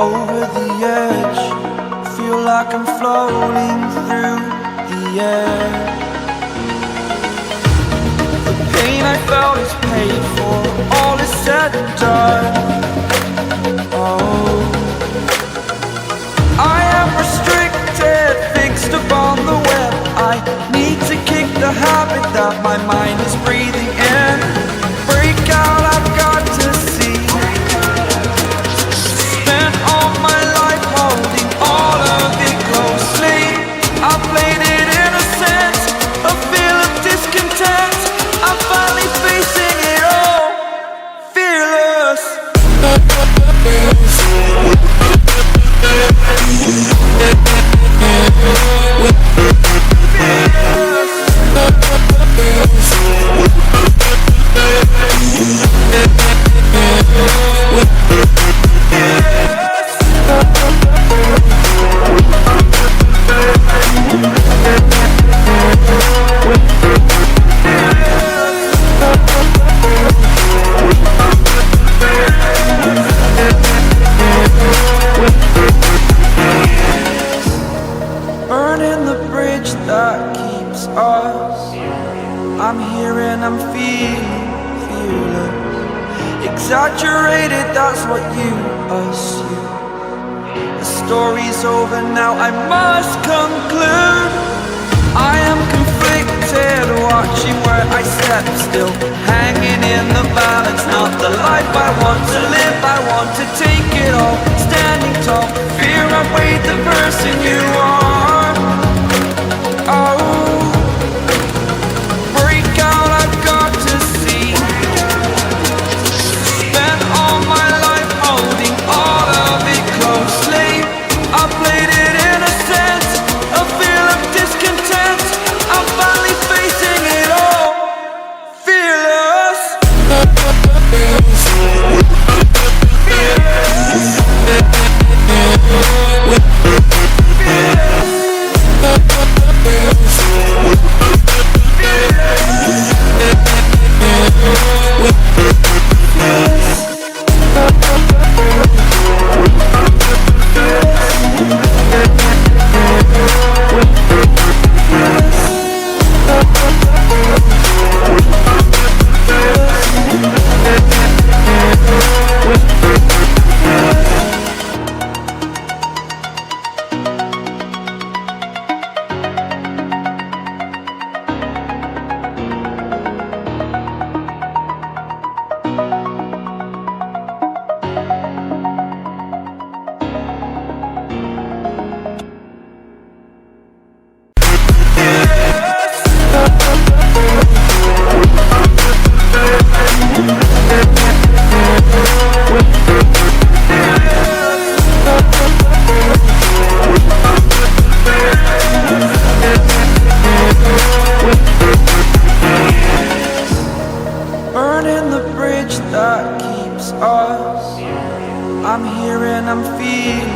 over the edge. Feel like I'm floating through the air. The pain I felt is paid for, all is said and done. Oh, I am restricted, fixed upon the web. I need to kick the habit that my mind is breathing in. Break out, I've got to see. Spent all my life holding all of it closely. I played it innocent, a feel of discontent. I'm finally facing it all, fearless. Burning the bridge that keeps us. I'm here and I'm feeling fearless. Exaggerated, that's what you assume. The story's over now, I must conclude. I am conflicted, watching where I step still, hanging in the balance. Not the life I want to live, I want to take it all. Standing tall, fear outweighed the person you are. Oh, break out, I've got to see. Spent all my life holding all of it closely. I played it innocent, a feel of discontent. I'm finally facing it all, fearless. Burning the bridge that keeps us. I'm here and I'm feeling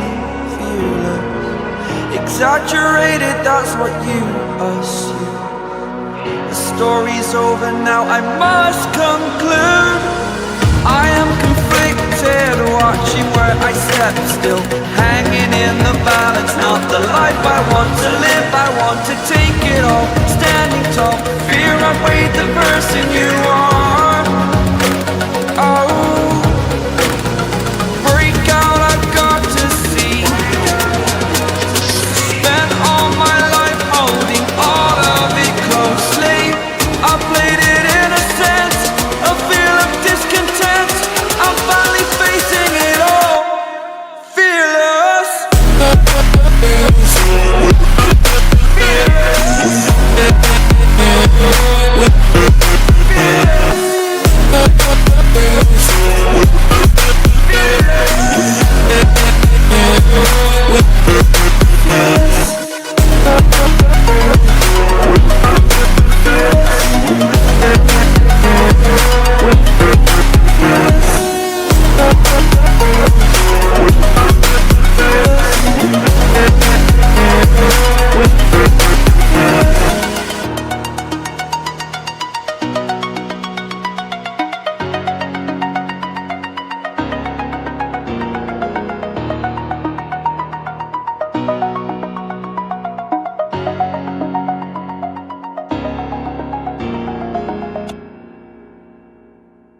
fearless. Exaggerated, that's what you assume. The story's over now, I must conclude. I am conflicted, watching where I step still, hanging in the balance. Not the life I want to live, I want to take it all. Standing tall, fear outweighed the person you are.